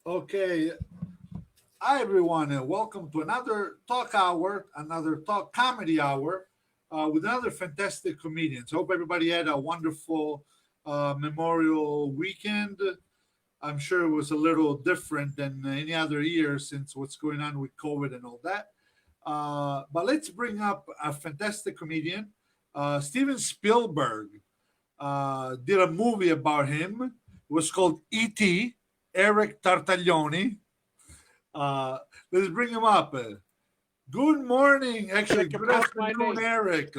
Okay. Hi, everyone, and welcome to another talk hour, another talk comedy hour with another fantastic comedians. Hope everybody had a wonderful Memorial weekend. I'm sure it was a little different than any other year since what's going on with COVID and all that. But let's bring up a fantastic comedian. Steven Spielberg did a movie about him. It was called E.T. Eric Tartaglione. Uh, let's bring him up. Good morning. Actually, That can good pronounce my afternoon, name. Eric.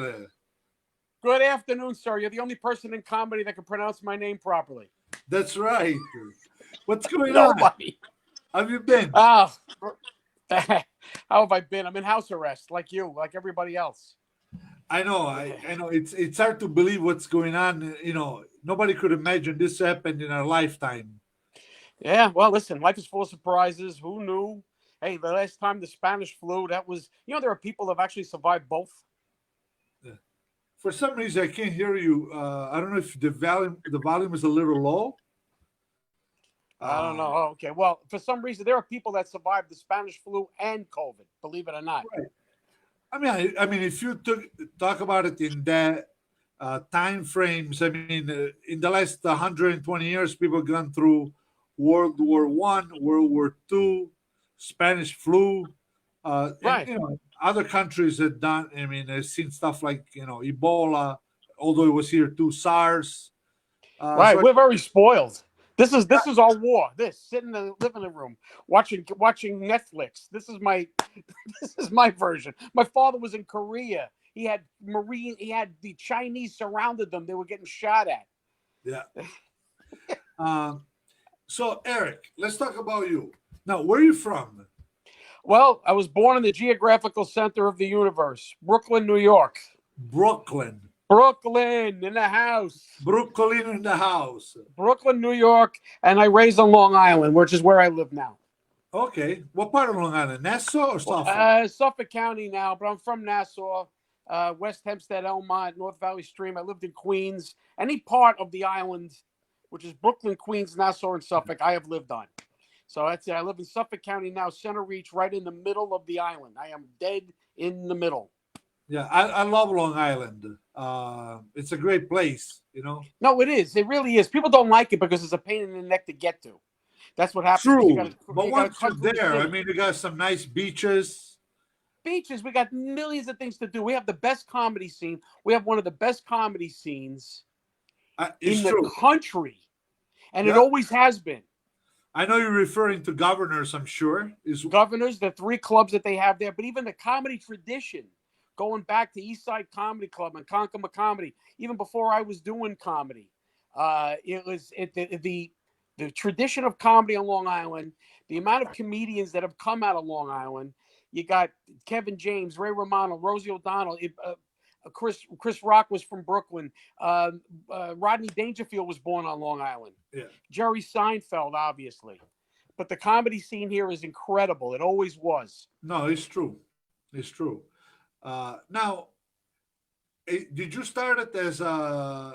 Good afternoon, sir. You're the only person in comedy that can pronounce my name properly. That's right. What's going on? Nobody. How have you been? Oh, how have I been? I'm in house arrest, like you, like everybody else. I know. I know. It's hard to believe what's going on. Nobody could imagine this happened in our lifetime. Yeah, well, listen, life is full of surprises. Who knew? Hey, the last time the Spanish flu, that was, there are people that have actually survived both. Yeah. For some reason, I can't hear you. I don't know if the volume is a little low. I don't Uh, know. Oh, okay. Well, for some reason, there are people that survived the Spanish flu and COVID, believe it or not. right. I mean, if you talk about it in that time frames, I mean, in the last 120 years, people gone through World War I, World War II, Spanish flu, and Right. other countries have done. I mean, I've seen stuff like Ebola, although it was here too, SARS. Right, So we're very spoiled. This is our war. This sitting in the living room watching Netflix. This is my this is my version. My father was in Korea. He had the Chinese surrounded them. They were getting shot at. yeah. Um, so Eric, let's talk about you. Now, where are you from? Well, I was born in the geographical center of the universe, Brooklyn, New York. Brooklyn. Brooklyn in the house. Brooklyn in the house. Brooklyn, New York, and I raised on Long Island, which is where I live now. Okay. What part of Long Island? Nassau or Suffolk? Suffolk County now, but I'm from Nassau, West Hempstead, Elmont, North Valley Stream. I lived in Queens. Any part of the island, which is Brooklyn, Queens, Nassau, and Suffolk, I have lived on. So that's it. I live in Suffolk County now, Center Reach, right in the middle of the island. I am dead in the middle. Yeah, I love Long Island. It's a great place. No, it is. It really is. People don't like it because it's a pain in the neck to get to. That's what happens because True. But you got to once you're cut through the there, I city. mean, you got some nice beaches. Beaches, we got millions of things to do. We have the best comedy scene. We have one of the best comedy scenes It's in the true. country, and it Yeah. always has been. I know you're referring to Governors, I'm sure. Governors, the three clubs that they have there, but even the comedy tradition, going back to East Side Comedy Club and Konkoma Comedy, even before I was doing comedy, the tradition of comedy on Long Island, the amount of comedians that have come out of Long Island. You got Kevin James, Ray Romano, Rosie O'Donnell. Chris Rock was from Brooklyn. Rodney Dangerfield was born on Long Island. Yeah. Jerry Seinfeld, obviously. But the comedy scene here is incredible. It always was. No, it's true. It's true. Now, did you start it as a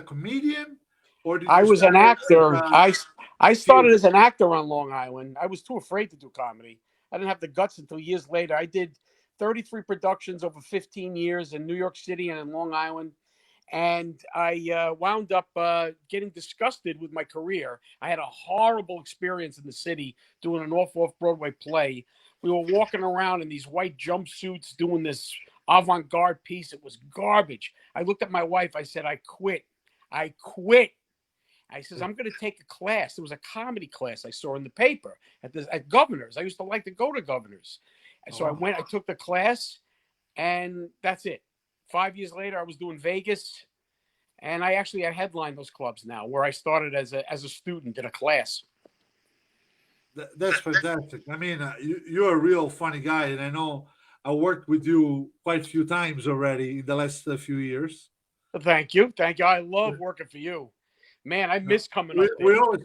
comedian, or did I you was start an it actor. as I started theater? as an actor on Long Island. I was too afraid to do comedy. I didn't have the guts until years later. I did 33 productions over 15 years in New York City and in Long Island. And I wound up getting disgusted with my career. I had a horrible experience in the city doing an off Broadway play. We were walking around in these white jumpsuits doing this avant-garde piece. It was garbage. I looked at my wife. I said, I quit. I quit. I says, I'm going to take a class. There was a comedy class I saw in the paper at Governor's. I used to like to go to Governor's. And so I Oh, went, I took the class, and that's it. 5 years later, I was doing Vegas, and I headline those clubs now, where I started as a student in a class. that's fantastic. I mean, you're a real funny guy, and I know I worked with you quite a few times already in the last few years. Thank you. Thank you. I love working for you. Man, I No, miss coming we up we there. always,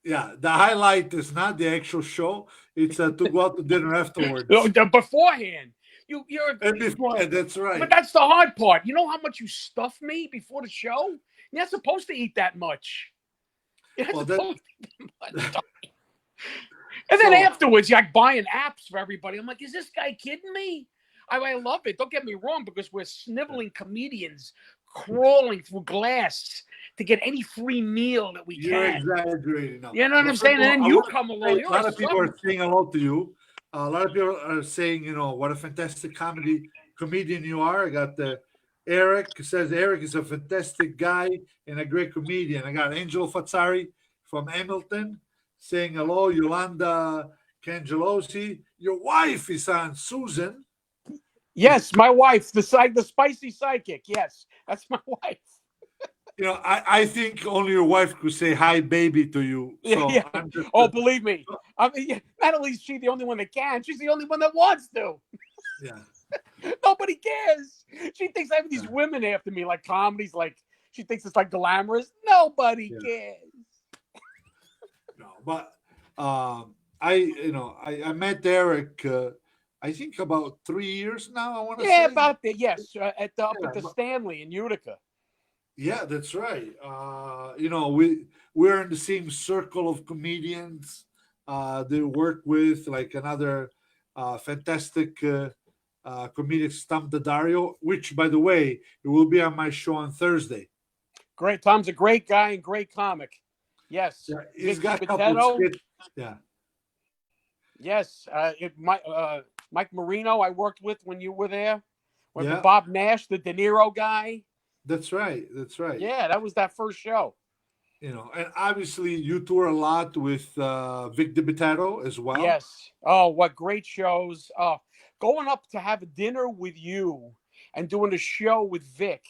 yeah. The highlight is not the actual show; it's to go out to dinner Oh, afterwards. beforehand, you're, And before, that's but right. that's the hard part. You know how much you stuff me before the show? You're not supposed to eat that much. You're not Well, that supposed to eat that much. And then So afterwards, you're like buying apps for everybody. I'm like, is this guy kidding me? I love it. Don't get me wrong, because we're sniveling comedians crawling through glass to get any free meal that we you're can. exaggerating now. You know what But I'm first saying? of And all, then I you want to come say along. a You're lot like of people some. are saying hello to you. A lot of people are saying, what a fantastic comedian you are. I got Eric says Eric is a fantastic guy and a great comedian. I got Angelo Fazzari from Hamilton saying hello. Yolanda Cangelosi. Your wife is on, Susan. Yes, my wife, the spicy psychic. Yes, that's my wife. I think only your wife could say hi, baby, to you. Yeah, So yeah. I'm just, Oh, believe me. I mean, not only is she the only one that can, she's the only one that wants to. yeah. Nobody cares. She thinks I have these Yeah. women after me, like comedies, like she thinks it's like glamorous. Nobody Yeah. cares. No, but I met Eric. I think about 3 years now. I want to Yeah, say. about that. Yes, up Yeah, at the but, Stanley in Utica. yeah, that's right. We're in the same circle of comedians. They work with like another fantastic comedic Stump Dario, which, by the way, it will be on my show on Thursday. Great. Tom's a great guy and great comic. Yes, Yeah, he's Vic got a couple of Shibatetto. skits. Yeah, Yes, Mike Marino. I worked with when you were there. With the yeah, Bob Nash, the De Niro guy. that's right. That's right. Yeah, that was that first show. And obviously you tour a lot with Vic DiBitetto as well. Yes. Oh, what great shows. Oh, going up to have a dinner with you and doing a show with Vic.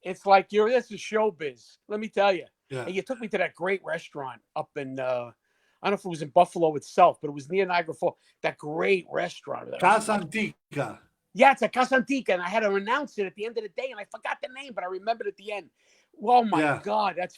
It's like this is showbiz. Let me tell you. Yeah, And you took me to that great restaurant up in I don't know if it was in Buffalo itself, but it was near Niagara Falls. That great restaurant. Casa Antica. Yeah, it's a Casantica, and I had to announce it at the end of the day, and I forgot the name, but I remembered at the end. Oh my Yeah. God, that's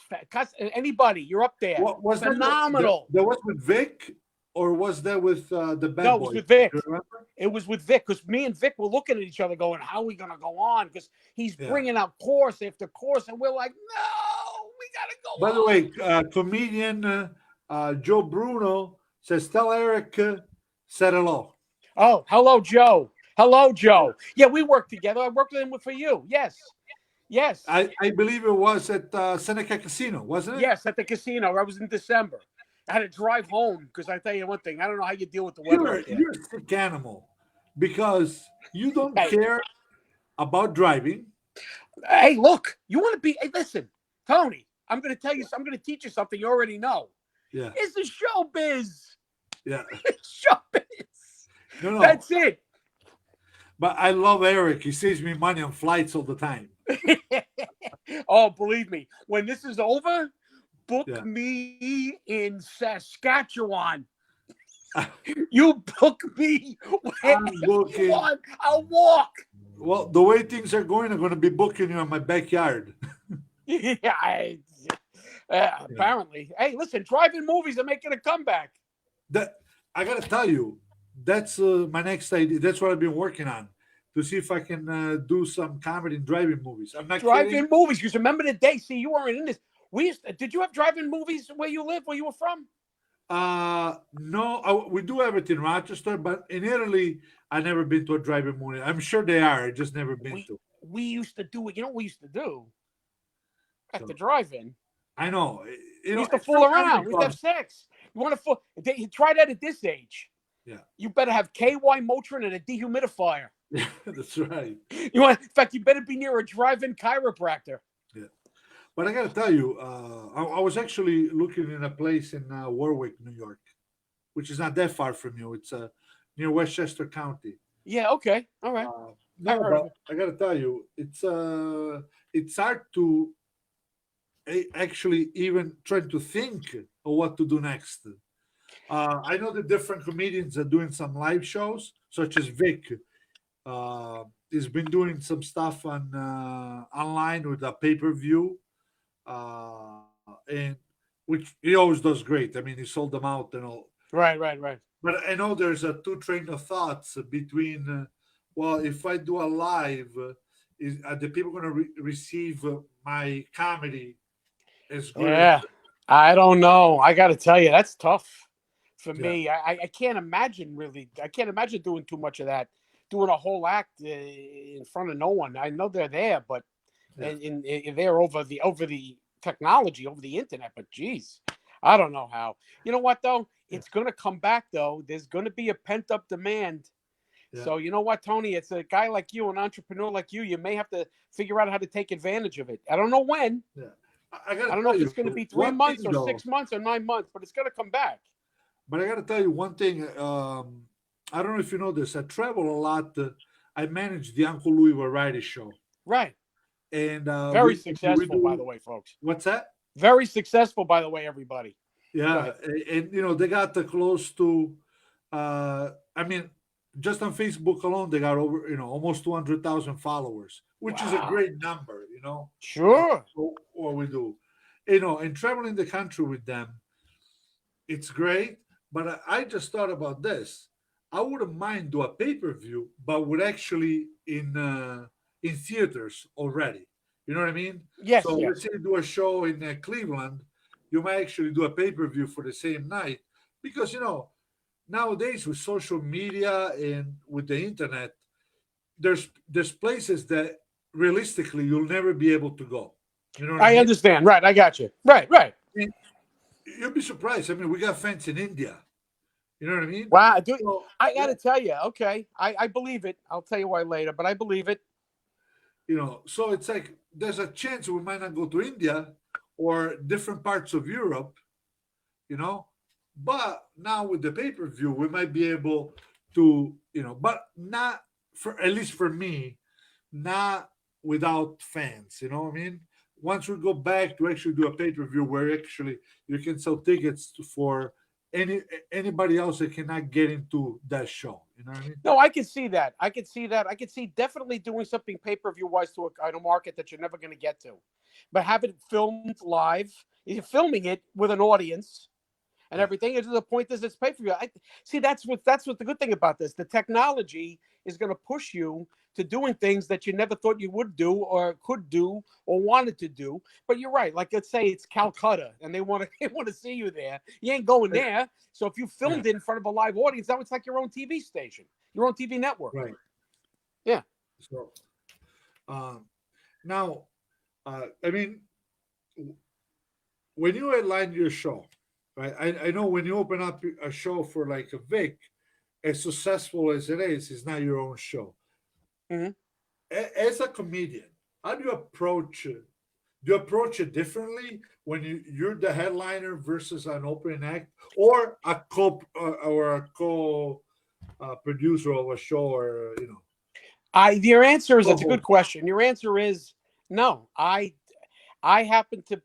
anybody, you're up there. What was that? Phenomenal. That was with Vic, or was that with the No, Bad it was Boys? with Vic. Do you remember? It was with Vic because me and Vic were looking at each other, going, "How are we gonna go on?" Because he's Yeah. bringing out course after course, and we're like, "No, we gotta go By the on." way, comedian Joe Bruno says, "Tell Eric said hello." Oh, hello, Joe. Hello, Joe. Yeah, we worked together. I worked with him for you. Yes, yes, I believe it was at Seneca Casino, wasn't it? yes. At the casino. I was in December. I had to drive home because I tell you one thing. I don't know how you deal with the weather up there. You're a sick animal because you don't Hey, care about driving. hey, look. You want to be? Hey, listen, Tony. I'm going to tell you. I'm going to teach you something you already know. Yeah, It's the showbiz. yeah. It's showbiz. No. That's it. But I love Eric. He saves me money on flights all the time. Oh, believe me, when this is over, book Yeah. me in Saskatchewan. You book me wherever I'm you booking. want. I'll walk. Well, the way things are going, I'm going to be booking you in my backyard. Yeah, apparently. Hey, listen, drive-in movies are making a comeback. That I got to tell you, that's my next idea. That's what I've been working on to see if I can do some comedy and driving movies. I'm not kidding. Drive-in movies. Because remember the day? See, you weren't in this. Did you have drive-in movies where you live, where you were from? No, we do have it in Rochester, but in Italy, I never been to a driving movie. I'm sure they are. I just never been to. We used to do it. You know what we used to do at So, the drive-in? I know. We used to at fool some comedy around. We used to have clubs- sex. You want to fool? You try that at this age. Yeah, You better have KY Motrin and a dehumidifier. that's right. In fact, you better be near a drive-in chiropractor. Yeah. But I got to tell you, I was actually looking in a place in Warwick, New York, which is not that far from you. It's near Westchester County. Yeah. Okay. All right. No, heard of but I got to tell you, it's hard to actually even try to think of what to do next. I know the different comedians are doing some live shows, such as Vic. He's been doing some stuff on online with a pay-per-view, and which he always does great. I mean, he sold them out and all. Right. But I know there's a two train of thoughts between. Well, if I do a live, are the people going to receive my comedy as good? Yeah. I don't know. I got to tell you, that's tough. for Yeah. me. I can't imagine really. I can't imagine doing too much of that, doing a whole act in front of no one. I know they're there, but Yeah. they're over the technology, over the internet. But geez, I don't know how. You know what though? Yeah. It's going to come back though. There's going to be a pent up demand. Yeah. So you know what, Tony? It's a guy like you, an entrepreneur like you. You may have to figure out how to take advantage of it. I don't know when. Yeah. I got I to don't know tell if you it's going to be three one thing months or though. 6 months or 9 months, but it's going to come back. But I got to tell you one thing. I don't know if you know this. I travel a lot. I manage the Uncle Louis Variety Show, Right. and Very we successful, by the do. way, folks. What's that? Very successful, by the way, everybody. Go Yeah, ahead. and they got the close to. I mean, just on Facebook alone, they got over almost 200,000 followers, which is a Wow. great number. Sure. What we do, and traveling the country with them, it's great. But I just thought about this. I wouldn't mind do a pay per view, but would actually in theaters already. You know what I mean? Yes, So let's yes. say you do a show in Cleveland, you might actually do a pay per view for the same night because nowadays with social media and with the internet, there's places that realistically you'll never be able to go. You know what I I mean? understand. Right. I got you. Right, right. And you'll be surprised. I mean, we got fans in India. You know what I mean? Wow. Dude, So I got yeah, to tell you, okay. I believe it. I'll tell you why later, but I believe it. so it's like there's a chance we might not go to India or different parts of Europe, you know. But now with the pay per view, we might be able to, but not for at least for me, not without fans. You know what I mean? Once we go back to actually do a pay per view where actually you can sell tickets for anybody else that cannot get into that show. You know what I mean? No, I can see that. I can see that. I can see definitely doing something pay per view wise to a market that you're never going to get to, but have it filmed live. You're filming it with an audience and Yeah. everything. And to the point is, it's pay per view. I see that's what the good thing about this. The technology is going to push you to doing things that you never thought you would do or could do or wanted to do. But you're right. Like let's say it's Calcutta and they want to they want to see you there. You ain't going there. So if you Yeah. filmed it in front of a live audience, now it's like your own TV station, your own TV network. Right. Yeah. So um, now, I mean, when you headline your show, right? I know when you open up a show for like a Vic, as successful as it is, it's not your own show. Mm-hmm. As a comedian, how do you approach it? Do you approach it differently when you're the headliner versus an opening act, or a co producer of a show, or Your answer is that's a good co-host? question. Your answer is no. I happen to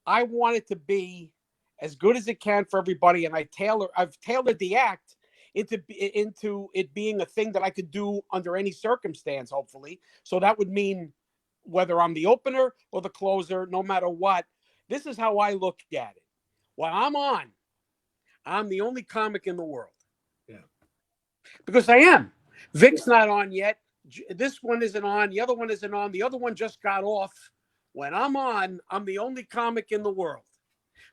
I want it to be as good as it can for everybody, and I've tailored the act into it being a thing that I could do under any circumstance, hopefully. So that would mean whether I'm the opener or the closer, no matter what. This is how I look at it. While I'm on, I'm the only comic in the world Yeah, because I am. yeah, Vic's not on yet. This one isn't on. The other one isn't on. The other one just got off. When I'm on, I'm the only comic in the world.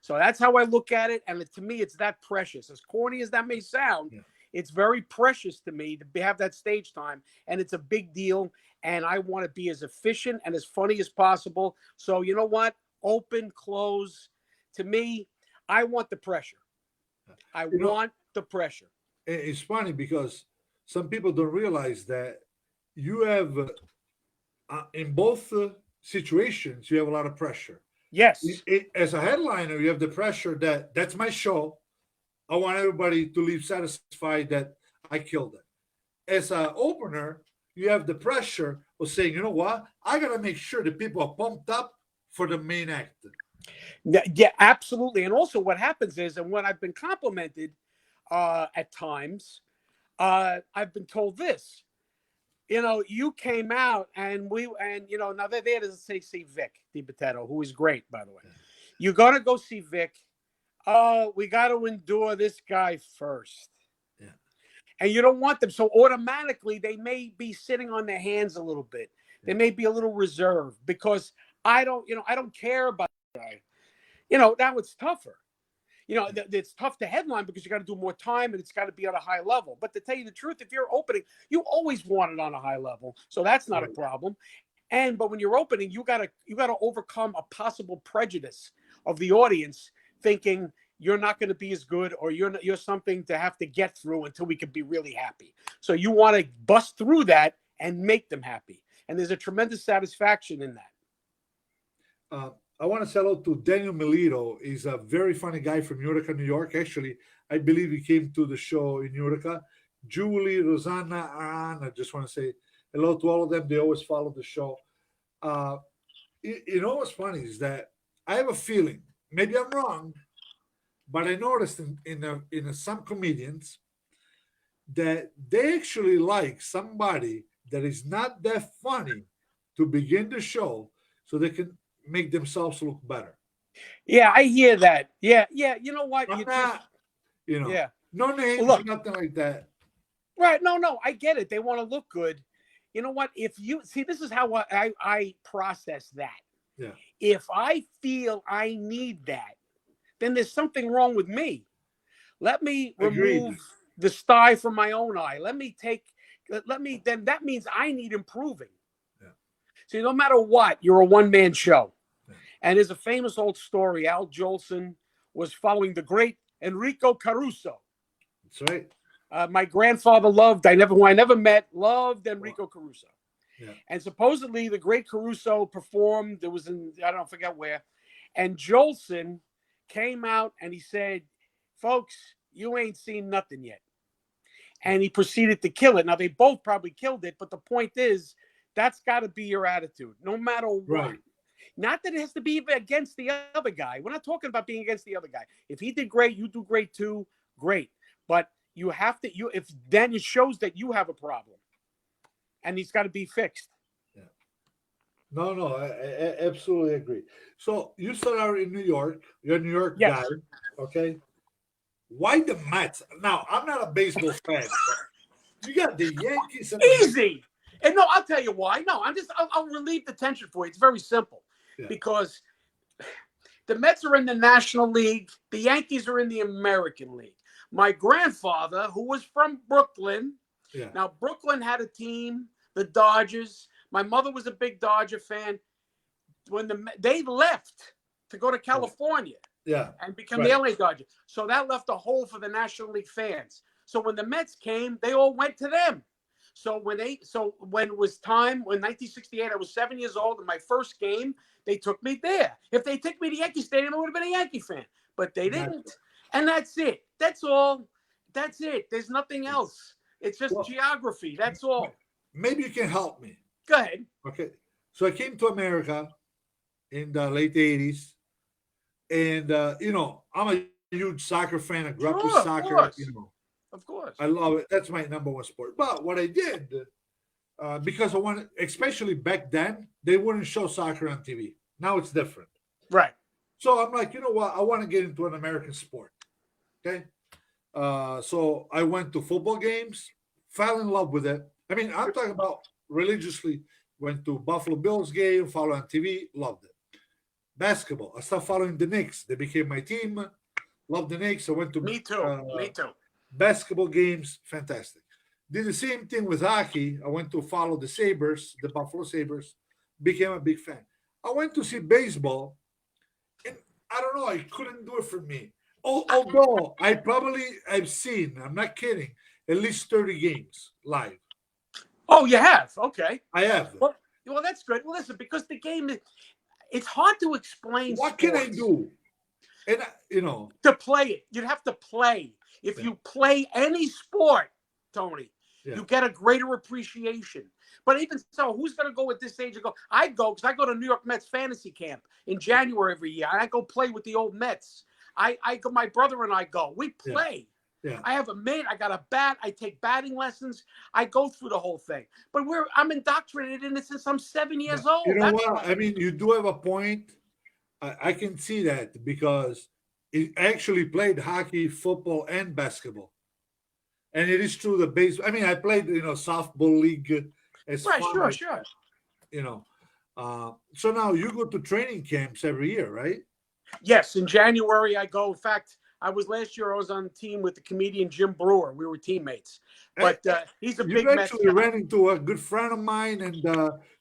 So that's how I look at it. And to me, it's that precious. As corny as that may sound, yeah. it's very precious to me to have that stage time. And it's a big deal. And I want to be as efficient and as funny as possible. So, you know what? Open, close. To me, I want the pressure. I You know, want the pressure. it's funny because some people don't realize that you have in both situations you have a lot of pressure. Yes. As a headliner, you have the pressure that that's my show. I want everybody to leave satisfied that I killed it. As an opener, you have the pressure of saying, you know what, I got to make sure that people are pumped up for the main act. Yeah, absolutely. And also, what happens is, and when I've been complimented at times, I've been told this. You came out and now they're there to say see Vic DiBattista, who is great, by the way. You're gonna go see Vic. Oh, we got to endure this guy first. Yeah. And you don't want them. So automatically they may be sitting on their hands a little bit. They Yeah. may be a little reserved because I don't care about the guy. Now it's tougher. it's tough to headline because you got to do more time and it's got to be on a high level. But to tell you the truth, if you're opening, you always want it on a high level, so that's not a problem. But when you're opening, you gotta overcome a possible prejudice of the audience, thinking you're not going to be as good, or you're something to have to get through until we can be really happy. So you want to bust through that and make them happy, and there's a tremendous satisfaction in that. I want to say hello to Daniel Melito. He's a very funny guy from Utica, New York. Actually, I believe he came to the show in Utica. Julie, Rosanna, Anne, I just want to say hello to all of them. They always follow the show. You know what's funny is that I have a feeling, maybe I'm wrong, but I noticed in some comedians that they actually like somebody that is not that funny to begin the show so they can make themselves look better. Yeah, I hear that. Yeah. You know what? I'm not, Yeah. no names, Look, nothing like that. right. No, I get it. They want to look good. You know what? If you see, this is how I process that. Yeah. If I feel I need that, then there's something wrong with me. Let me Agreed. remove the sty from my own eye. Then that means I need improving. Yeah. See, no matter what, you're a one-man show. Yeah. And there's a famous old story. Al Jolson was following the great Enrico Caruso. That's right. My grandfather loved Enrico Caruso. Yeah. And supposedly the great Caruso performed, it was in, I don't forget where, and Jolson came out and he said, folks, you ain't seen nothing yet. And he proceeded to kill it. Now, they both probably killed it, but the point is, that's got to be your attitude, no matter what. Right. Not that it has to be against the other guy. We're not talking about being against the other guy. If he did great, you do great too, great. But you have to, if then it shows that you have a problem. And he's got to be fixed. Yeah. No, I absolutely agree. So you started out in New York. You're a New York Yes. guy, okay? Why the Mets? Now, I'm not a baseball fan, but you got the Yankees. And Easy. And no, I'll tell you why. No, I'll relieve the tension for you. It's very simple. Yeah. Because the Mets are in the National League. The Yankees are in the American League. My grandfather, who was from Brooklyn, Yeah. now Brooklyn had a team, the Dodgers. My mother was a big Dodger fan. When they left to go to California, Yeah. and become the LA Dodgers, so that left a hole for the National League fans. So when the Mets came, they all went to them. So when it was time, when 1968, I was 7 years old, and my first game, they took me there. If they took me to Yankee Stadium, I would have been a Yankee fan. But they didn't. And that's it. That's all. That's it. There's nothing else. It's just geography. That's all. Maybe you can help me. Go ahead. Okay. So I came to America in the late 80s. And, I'm a huge soccer fan. I grew up with soccer. Of course. I love it. That's my number one sport. But what I did, because I wanted, especially back then, they wouldn't show soccer on TV. Now it's different. Right. So I'm like, you know what? I want to get into an American sport. Okay. So I went to football games, fell in love with it. I mean, I'm talking about religiously. Went to Buffalo Bills game, followed on TV, loved it. Basketball, I started following the Knicks. They became my team. Loved the Knicks. I went to Me too. Basketball games, fantastic. Did the same thing with hockey. I went to follow the Sabres, the Buffalo Sabres. Became a big fan. I went to see baseball, and I don't know, I couldn't do it for me. Although I've seen, I'm not kidding, at least 30 games live. Oh, you have? Okay. I have. Well, that's good. Well, listen, because the game, it's hard to explain. What can I do? And, to play it, you'd have to play. If you play any sport, Tony, you get a greater appreciation. But even so, who's going to go at this age and go? I go because I go to New York Mets fantasy camp in January every year. I go play with the old Mets. I go. My brother and I go. We play. Yeah. I have a mitt. I got a bat. I take batting lessons. I go through the whole thing. But I'm indoctrinated in it since I'm 7 years old. You know what? I mean, you do have a point. I can see that because it actually played hockey, football, and basketball. And it is true the base. I mean, I played, softball league. Sure. So now you go to training camps every year, right? Yes, in January I go. In fact, I was last year. I was on the team with the comedian Jim Brewer. We were teammates. Hey, But he's a you big Mets actually guy. ran into a good friend of mine and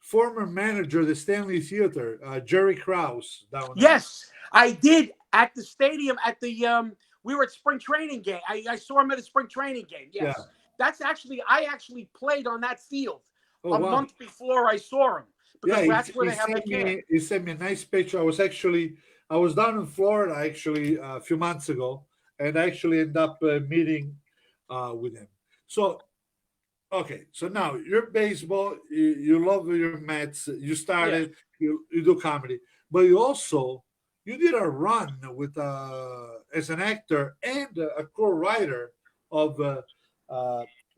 former manager of the Stanley Theater, Jerry Krause, down there. Yes, I did at the stadium at the we were at spring training game. I saw him at a spring training game. Yeah. Yes. That's actually I actually played on that field Oh, a wow. month before I saw him because Yeah, that's where they have the camp. he sent me a nice picture. I was down in Florida actually a few months ago, and I actually ended up meeting with him. So, okay, so now you're baseball, you love your Mets, you Yeah. started, you do comedy, but you did a run with as an actor and a co-writer of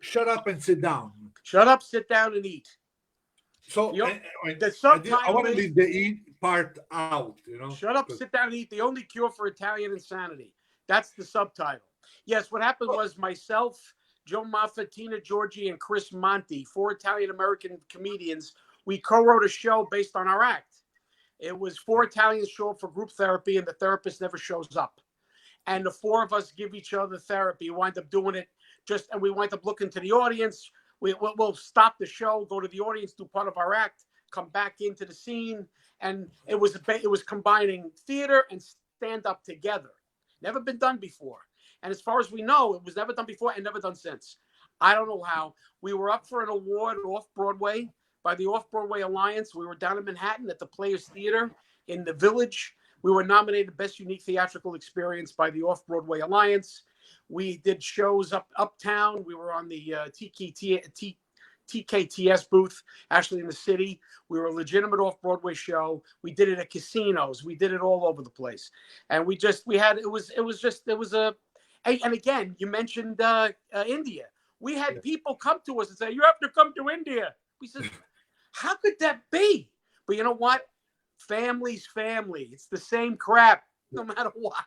Shut Up and Sit Down. Shut up, sit down, and eat. So The I want subtitle to is leave the eat part out, Shut up, sit down, and eat. The only cure for Italian insanity. That's the subtitle. Yes, what happened was myself, Joe Maffa, Tina Giorgi, and Chris Monti, 4 Italian American comedians, we co-wrote a show based on our act. It was 4 Italians show up for group therapy, and the therapist never shows up. And the 4 of us give each other therapy. We wind up doing it and we wind up looking to the audience. We'll stop the show, go to the audience, do part of our act, come back into the scene, and it was combining theater and stand up together. Never been done before. And as far as we know, it was never done before and never done since. I don't know how. We were up for an award off Broadway by the Off Broadway Alliance. We were down in Manhattan at the Players Theater in the Village. We were nominated Best Unique Theatrical Experience by the Off Broadway Alliance. We did shows uptown. We were on the TKTS booth, actually in the city. We were a legitimate off-Broadway show. We did it at casinos. We did it all over the place. And and again, you mentioned India. We had people come to us and say, you have to come to India. We said, how could that be? But you know what? Family's family. It's the same crap, no matter what.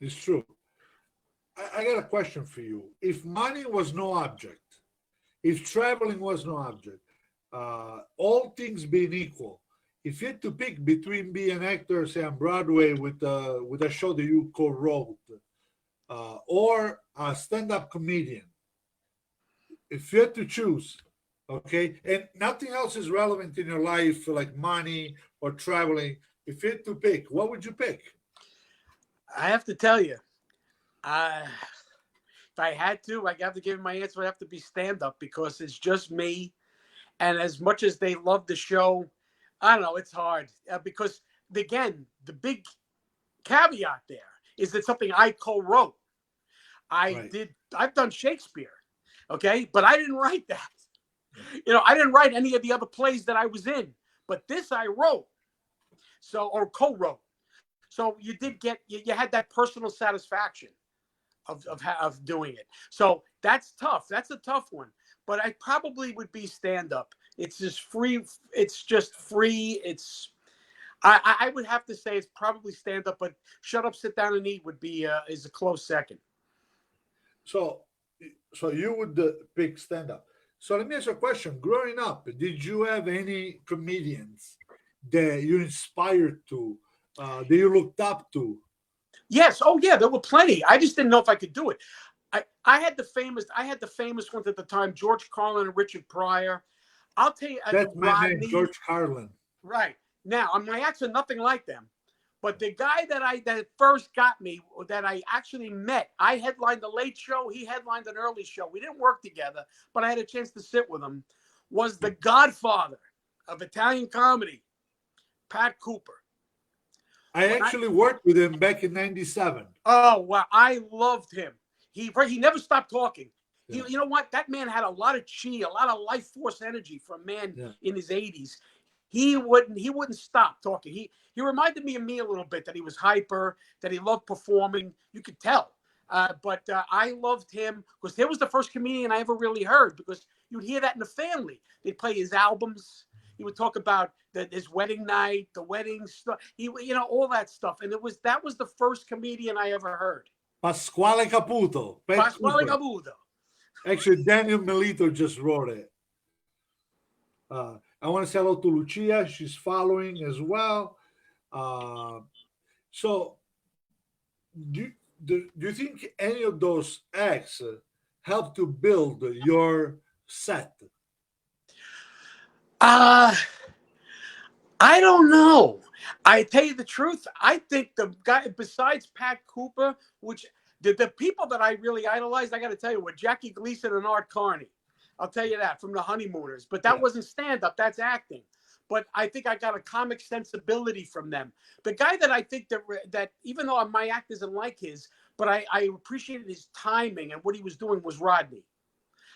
It's true. I got a question for you. If money was no object, if traveling was no object, all things being equal, if you had to pick between being an actor, say on Broadway with a show that you co-wrote, or a stand-up comedian, if you had to choose, okay, and nothing else is relevant in your life like money or traveling, if you had to pick, what would you pick? I have to tell you, if I had to, I have to give my answer. Would have to be stand up because it's just me. And as much as they love the show, I don't know, it's hard because again, the big caveat there is that something I co-wrote. Right. I've done Shakespeare, okay, but I didn't write that. I didn't write any of the other plays that I was in, but this I wrote, or co-wrote. So you had that personal satisfaction of doing it. So that's tough. That's a tough one. But I probably would be stand up. It's just free. It's just free. I would have to say it's probably stand up, but shut up, sit down, and eat would be is a close second. So you would pick stand up. So let me ask you a question. Growing up, did you have any comedians that you inspired to, that you looked up to? Yes. Oh, yeah. There were plenty. I just didn't know if I could do it. I had the famous ones at the time: George Carlin and Richard Pryor. I'll tell you, That's my Rodney, name, George Carlin. Right now, my acts are nothing like them. But the guy that first got me, that I actually met, I headlined the late show. He headlined an early show. We didn't work together, but I had a chance to sit with him. Was the godfather of Italian comedy, Pat Cooper. I actually worked with him back in '97. Oh, wow. I loved him. He never stopped talking. Yeah. You know what? That man had a lot of chi, a lot of life force energy for a man in his 80s. He wouldn't stop talking. He reminded me of me a little bit, that he was hyper, that he loved performing. You could tell. But I loved him because there was the first comedian I ever really heard, because you'd hear that in the family. They'd play his albums. He would talk about his wedding night, the wedding stuff. All that stuff. And that was the first comedian I ever heard. Pasquale Caputo. Pasquale Caputo. Actually, Daniel Melito just wrote it. I want to say hello to Lucia. She's following as well. So do you think any of those acts help to build your set? Uh, I don't know. I tell you the truth. I think the guy besides Pat Cooper, which the people that I really idolized, I got to tell you, were Jackie Gleason and Art Carney. I'll tell you that from the Honeymooners. But that Yeah. wasn't stand up. That's acting. But I think I got a comic sensibility from them. The guy that I think that even though my act isn't like his, but I appreciated his timing and what he was doing was Rodney.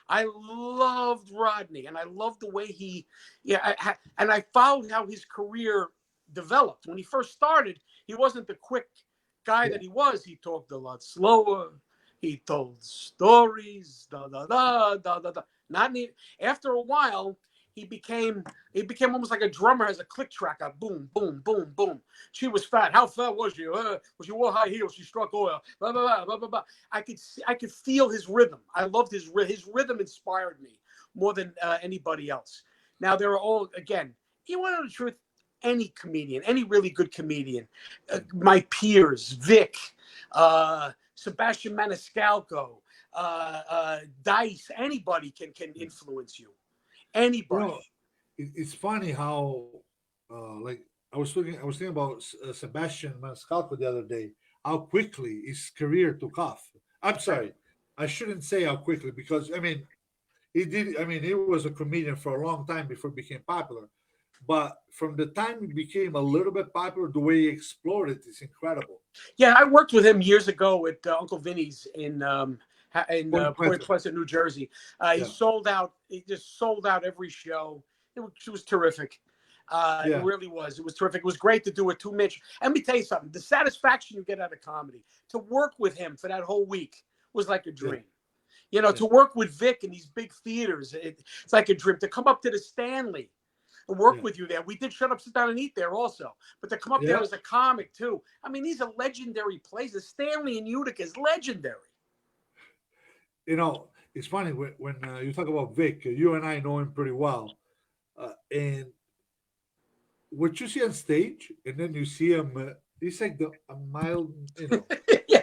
I loved Rodney, and I loved the way and I followed how his career developed. When he first started, he wasn't the quick guy Yeah. that he was. He talked a lot slower. He told stories, da da da da da da. Not neat. After a while, he became he became almost like a drummer has a click tracker. Boom, boom, boom, boom. She was fat. How fat was she? She wore high heels. She struck oil. Blah blah blah blah blah. Blah. I could feel his rhythm. I loved his rhythm inspired me more than anybody else. Now there are all again. You want to know the truth? Any comedian, any really good comedian, my peers, Vic, Sebastian Maniscalco, Dice, anybody can influence you. You Anybody. know, it's funny how, like, I was thinking about Sebastian Maniscalco the other day. How quickly his career took off. I'm Right. sorry, I shouldn't say how quickly because I mean he did. I mean he was a comedian for a long time before he became popular. But from the time he became a little bit popular, the way he exploded is incredible. Yeah, I worked with him years ago at Uncle Vinny's in Point Point Pleasant. Pleasant, New Jersey. He Yeah, sold out. He just sold out every show. It was terrific. It yeah, really was. It was terrific. It was great to do a two-Mitch. And let me tell you something. The satisfaction you get out of comedy to work with him for that whole week was like a yeah, dream. You know, yeah, to work with Vic in these big theaters, it's like a dream. To come up to the Stanley and work yeah, with you there. We did Shut Up, Sit Down, and Eat there also. But to come up there yeah. as a comic, too. I mean, these are legendary places. Stanley and Utica is legendary. You know, it's funny when you talk about Vic. You and I know him pretty well, and what you see on stage, and then you see him. He's like a mild, you know. Yeah.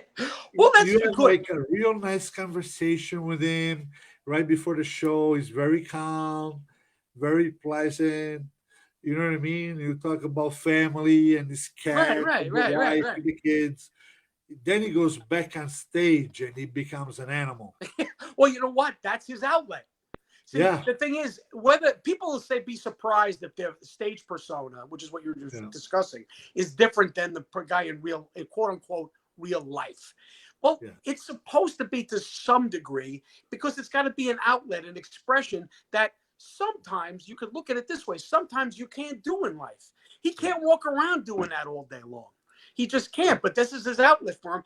Well, that's You the have good. like a real nice conversation with him right before the show. He's very calm, very pleasant. You know what I mean? You talk about family and his Right, cat, right, and the right, right, wife, right. and the kids. Then he goes back on stage and he becomes an animal. Well, you know what? That's his outlet. See, Yeah, the thing is, whether people will say be surprised if their stage persona, which is what you're yeah, discussing, is different than the guy in real, in quote unquote, real life. Well, yeah, it's supposed to be to some degree because it's got to be an outlet, an expression that sometimes you could look at it this way. Sometimes you can't do in life. He yeah, can't walk around doing that all day long. He just yeah. can't. But this is his outlet for him.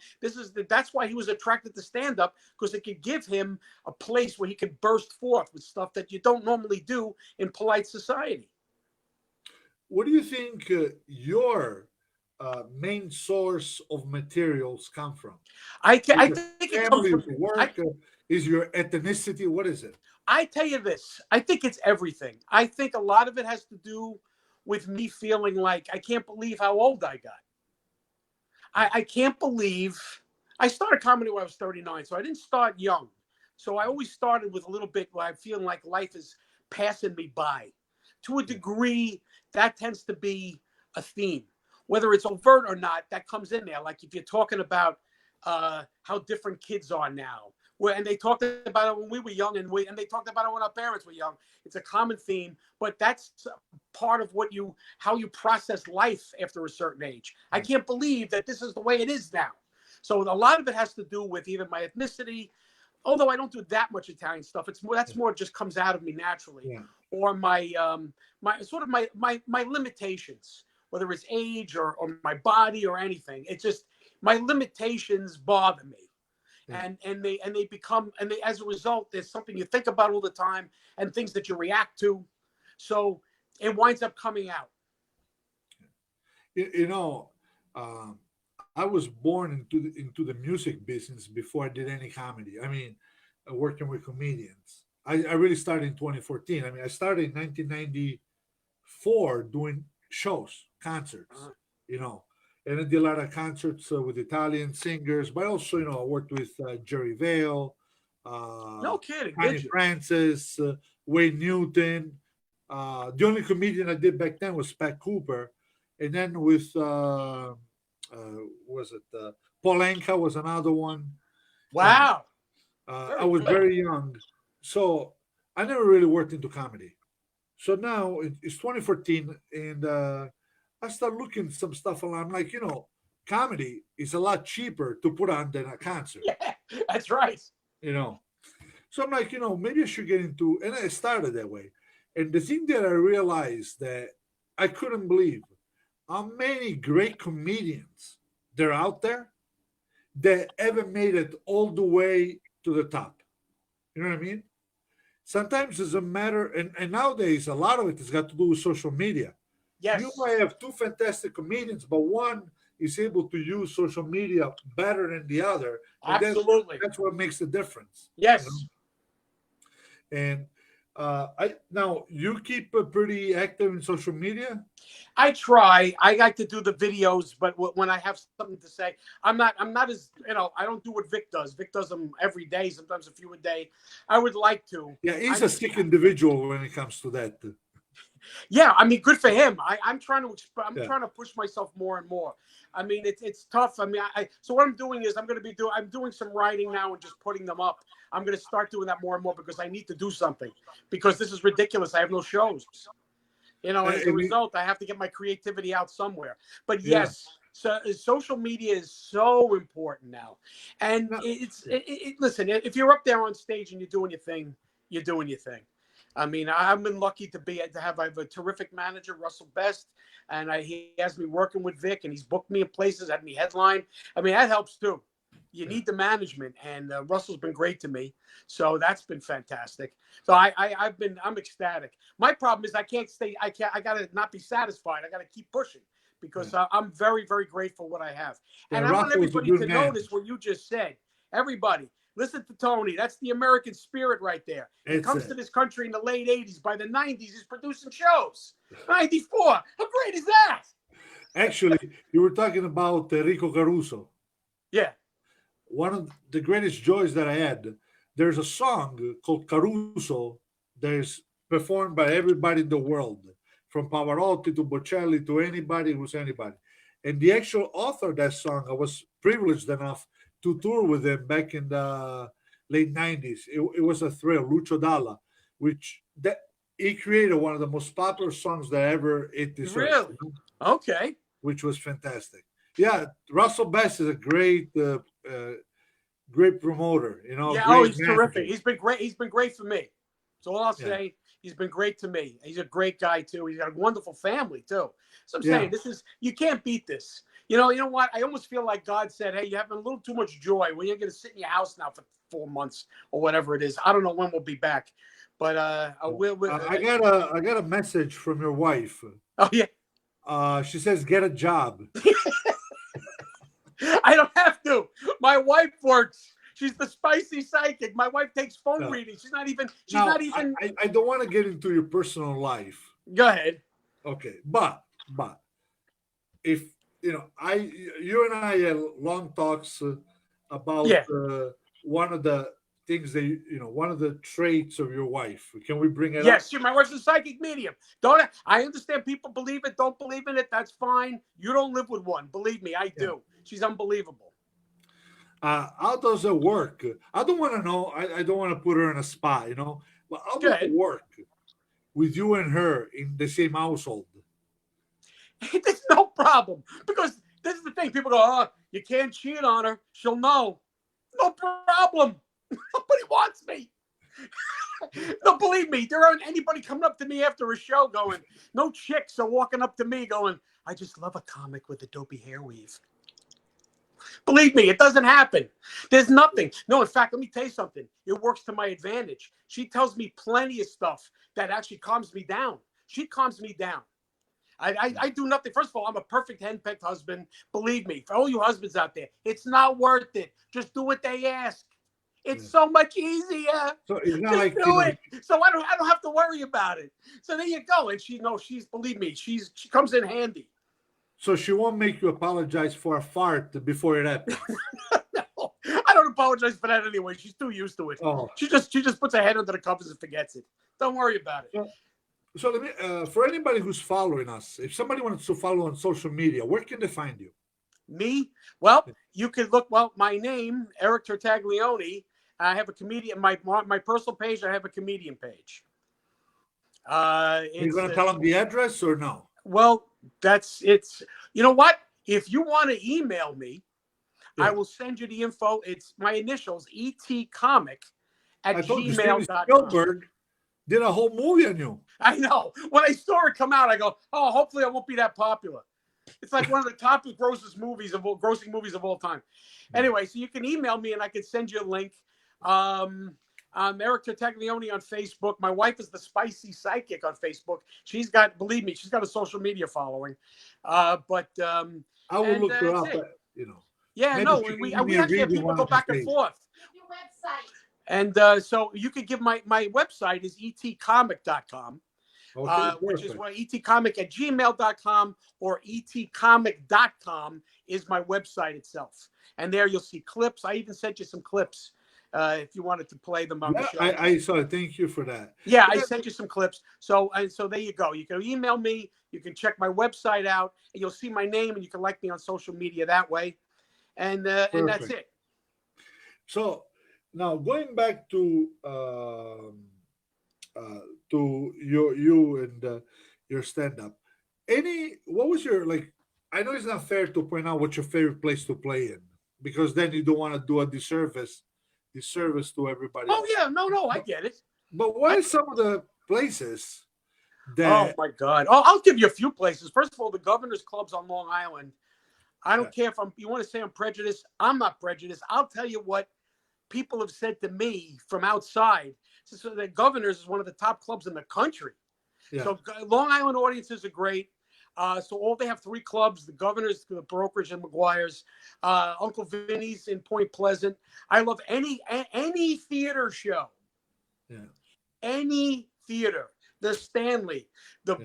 That's why he was attracted to stand up because it could give him a place where he could burst forth with stuff that you don't normally do in polite society. What do you think your main source of materials come from? Is I it think it comes family? from Is it I work? Is your ethnicity? What is it? I tell you this. I think it's everything. I think a lot of it has to do with me feeling like I can't believe how old I got. I can't believe I started comedy when I was 39, so I didn't start young. So I always started with a little bit where I'm feeling like life is passing me by. To a Yeah, degree, that tends to be a theme. Whether it's overt or not, that comes in there. Like if you're talking about how different kids are now, and they talked about it when we were young, and they talked about it when our parents were young. It's a common theme, but that's part of how you process life after a certain age. I yeah, can't believe that this is the way it is now. So a lot of it has to do with either my ethnicity, although I don't do that much Italian stuff. It's more yeah, that's more just comes out of me naturally, yeah. or my sort of my limitations, whether it's age or my body or anything. It's just my limitations bother me, Yeah. and they become and they as a result there's something you think about all the time and things that you react to, so it winds up coming out. You know, um, I was born into the music business before I did any comedy. I mean, working with comedians. I really started in 2014. I mean, I started in 1994 doing shows, concerts. Uh, You know, and I did a lot of concerts with Italian singers, but also, I worked with Jerry Vale, No kidding, Connie did you? Francis, Wayne Newton. The only comedian I did back then was Pat Cooper, and then with was it Paul Anka was another one. You know, Wow, I very was good. very young, so I never really worked into comedy. So now it's 2014, and I start looking some stuff, and I'm like, comedy is a lot cheaper to put on than a concert. Yeah, that's right. You know, so I'm like, maybe I should get into, and I started that way. And the thing that I realized that I couldn't believe how many great comedians there are out there that ever made it all the way to the top. You know what I mean? Sometimes it's a matter, and nowadays a lot of it has got to do with social media. You Yes, might have two fantastic comedians, but one is able to use social media better than the other, and absolutely. that's what makes the difference. You know, Yes. and I now you keep pretty active in social media. I try. I like to do the videos, but when I have something to say, I'm not. I'm not as I don't do what Vic does. Vic does them every day, sometimes a few a day. I would like to. Yeah, he's I'm a sick individual when it comes to that. Yeah, I mean, good for him. I'm trying to I'm Yeah, trying to push myself more and more. I mean, it's tough. I mean, so what I'm doing is I'm doing some writing now and just putting them up. I'm going to start doing that more and more because I need to do something because this is ridiculous. I have no shows. And as a I mean, result, I have to get my creativity out somewhere. But yeah. yes, so social media is so important now, and No, listen. If you're up there on stage and you're doing your thing, you're doing your thing. I mean, I've been lucky I have a terrific manager, Russell Best, and he has me working with Vic, and he's booked me in places, had me headline. I mean, that helps too. You yeah. need the management, and Russell's been great to me, so that's been fantastic. So I'm ecstatic. My problem is I can't stay. I gotta not be satisfied. I gotta keep pushing Yeah. because I'm very, very grateful what I have. Yeah, And I want Russell's a everybody good to man. notice what you just said. Everybody, listen to Tony. That's the American spirit right there. He It's comes to this country in the late 80s. By the 90s, he's producing shows. 94. How great is that? actually, you were talking about Enrico Caruso. Yeah. One of the greatest joys that I had. There's a song called Caruso that is performed by everybody in the world, from Pavarotti to Bocelli to anybody who's anybody. And the actual author of that song, I was privileged enough to tour with him back in the late 90s. It was a thrill, Lucio Dalla, which that he created one of the most popular songs that ever hit this earth, Really? Okay. which was fantastic. Yeah, Russell Bass is a great promoter, Yeah. Oh, great he's terrific. manager. He's been great. He's been great for me. So all I'll Yeah, say, he's been great to me. He's a great guy too. He's got a wonderful family too. So I'm yeah. saying you can't beat this. You know what? I almost feel like God said, "Hey, you have a little too much joy. Well, you're going to sit in your house now for 4 months or whatever it is. I don't know when we'll be back, but I will. I got a message from your wife. Oh yeah, She says, "Get a job." I don't have to. My wife works. She's the spicy psychic. My wife takes phone No. readings. She's not even. She's Now, not even. I don't want to get into your personal life, Go ahead. okay? But if I you and I had long talks about Yeah. one of the things that one of the traits of your wife. Can we bring it up? Yes, my wife's a psychic medium. Don't I understand people believe it, don't believe in it. That's fine. You don't live with one. Believe me, I Yeah. do. She's unbelievable. How does it work? I don't want to know. I don't want to put her in a spot, But how Go does it ahead. work with you and her in the same household? There's no problem because this is the thing. People go, "Oh, you can't cheat on her. She'll know." No problem. Nobody wants me. No, believe me, there aren't anybody coming up to me after a show going, no chicks are walking up to me going, "I just love a comic with a dopey hair weave." Believe me, it doesn't happen. There's nothing. No, in fact, let me tell you something. It works to my advantage. She tells me plenty of stuff that actually calms me down. She calms me down. I do nothing. First of all, I'm a perfect henpecked husband. Believe me, for all you husbands out there, it's not worth it. Just do what they ask. It's Yeah. so much easier. So it's not Just like do it. So I don't have to worry about it. So there you go. And she believe me, she comes in handy. So she won't make you apologize for a fart before it happens. No, I don't apologize for that anyway. She's too used to it. Oh, She just puts her head under the covers and forgets it. Don't worry about it. so, so let me, for anybody who's following us, if somebody wants to follow on social media, where can they find you? Me? Well, you could look. Well, my name, Eric Tartaglione. I have a comedian. My personal page. I have a comedian page. Are you It's going to tell them the address or no? well, it's. You know what? If you want to email me, Yeah. I will send you the info. It's my initials, etcomic at I told you Steven gmail.com. Spielberg did a whole movie on you. I know. When I saw it come out, I go, "Oh, hopefully I won't be that popular." It's like one of the top grossing movies of all time. Anyway, so you can email me and I can send you a link. I'm Eric Tartaglione on Facebook. My wife is the Spicy Psychic on Facebook. Believe me, she's got a social media following. I will look her up. Yeah, maybe no, she can we give me a actually have reading people one go of these back and days. forth. Your website. And so you could give my website is etcomic.com. Okay, Which is perfect. etcomic at gmail.com or etcomic.com is my website itself. And there you'll see clips. I even sent you some clips if you wanted to play them on the show. I saw it. Thank you for that. Yeah, I sent you some clips. So there you go. You can email me. You can check my website out, and you'll see my name, and you can like me on social media that way. And that's it. So now going back to you and your stand-up. What was your like? I know it's not fair to point out what's your favorite place to play in because then you don't want to do a disservice to everybody Oh else. yeah, no, I get it. But what are some of the places Oh that? my God! Oh, I'll give you a few places. First of all, the Governor's Clubs on Long Island. I don't care if you want to say I'm prejudiced. I'm not prejudiced. I'll tell you what people have said to me from outside. So the Governor's is one of the top clubs in the country. Yeah. So Long Island audiences are great. So they have 3 clubs: the Governor's, the Brokerage, and McGuire's. Uncle Vinny's in Point Pleasant. I love any theater show. Yeah. Any theater. The Stanley, the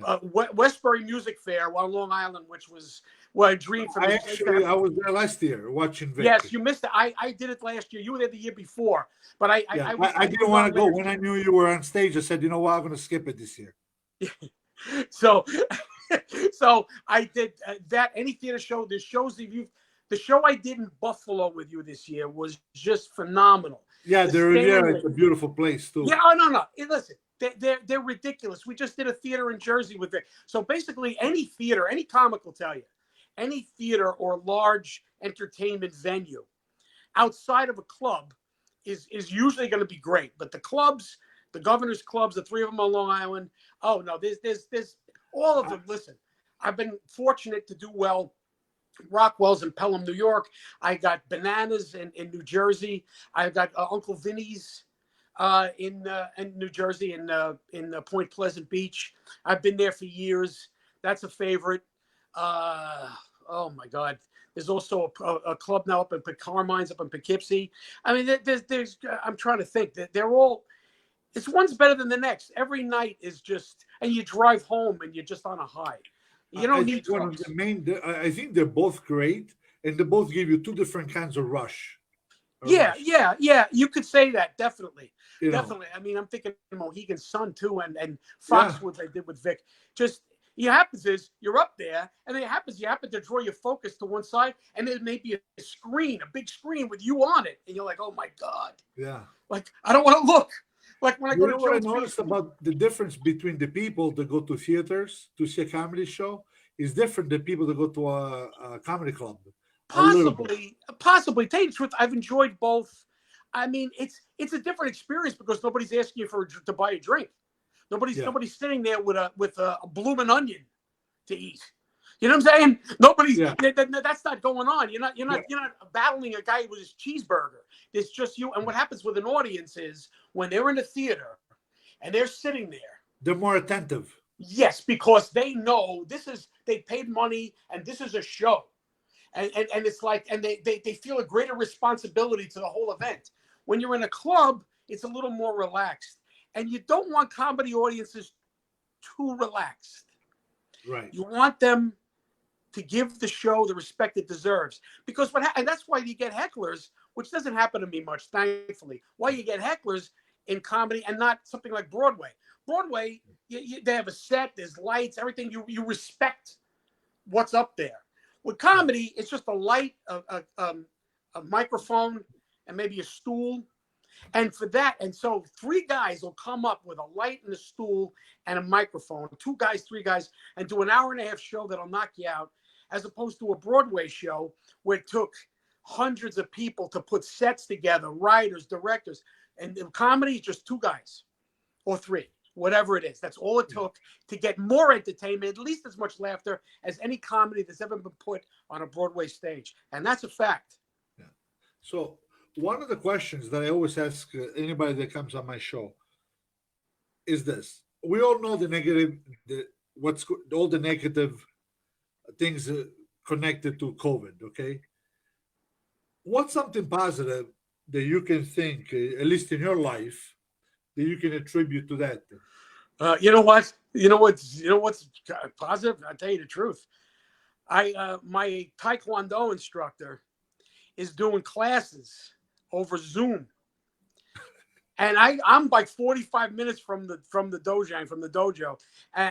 Westbury Music Fair on Long Island, which was what a dream for me. I was there last year watching Vic. Yes, you missed it. I did it last year. You were there the year before, but I didn't want to go when I knew you were on stage. I said, you know what, I'm going to skip it this year. So I did that. Any theater show. The show I did in Buffalo with you this year was just phenomenal. Yeah, it's a beautiful place too. Yeah, no. Listen, they're ridiculous. We just did a theater in Jersey with it. So basically, any theater, any comic will tell you, any theater or large entertainment venue outside of a club is usually going to be great. But the clubs, the Governor's Clubs, the 3 of them on Long Island. Oh no, there's all of them. Listen, I've been fortunate to do well. Rockwell's in Pelham, New York. I got Bananas in New Jersey. I've got Uncle Vinny's in New Jersey in Point Pleasant Beach. I've been there for years. That's a favorite. Oh my God. There's also a club now up in Carmine's up in Poughkeepsie. I mean, there's I'm trying to think that they're all. It's one's better than the next. Every night is just, and you drive home and you're just on a high. You don't need one of the main. I think they're both great, and they both give you 2 different kinds of rush. Yeah. You could say that definitely. You know. Definitely. I mean, I'm thinking Mohegan Sun too, and Foxwoods I did with Vic. Just what happens is you're up there, and then you happen to draw your focus to one side, and there may be a big screen with you on it, and you're like, oh my God. Yeah. Like I don't want to look. Like when I go to what I noticed about the difference between the people that go to theaters to see a comedy show is different than people that go to a comedy club. Possibly. Tell you the truth, I've enjoyed both. I mean, it's a different experience because nobody's asking you to buy a drink. Nobody's sitting there with a blooming onion to eat. You know what I'm saying? Nobody's that's not going on. You're not battling a guy with his cheeseburger. It's just you. And what happens with an audience is when they're in a theater and they're sitting there, they're more attentive. Yes, because they know they paid money and this is a show. And it's like, and they feel a greater responsibility to the whole event. When you're in a club, it's a little more relaxed. And you don't want comedy audiences too relaxed. Right. You want them to give the show the respect it deserves. Because and that's why you get hecklers, which doesn't happen to me much, thankfully. Why you get hecklers in comedy and not something like Broadway. Broadway, they have a set, there's lights, everything. You respect what's up there. With comedy, it's just a light, a microphone, and maybe a stool. And for that, and so 3 guys will come up with a light and a stool and a microphone, 2 guys, 3 guys, and do an hour-and-a-half show that'll knock you out, as opposed to a Broadway show where it took hundreds of people to put sets together, writers, directors. And in comedy, it's just 2 guys or 3, whatever it is. That's all it took to get more entertainment, at least as much laughter as any comedy that's ever been put on a Broadway stage. And that's a fact. Yeah. So one of the questions that I always ask anybody that comes on my show is this: we all know the negative, all the negative things connected to COVID. Okay, what's something positive that you can think, at least in your life, that you can attribute to that? You know what? You know what's positive? I'll tell you the truth. My Taekwondo instructor is doing classes over Zoom, and I'm like 45 minutes from the dojo,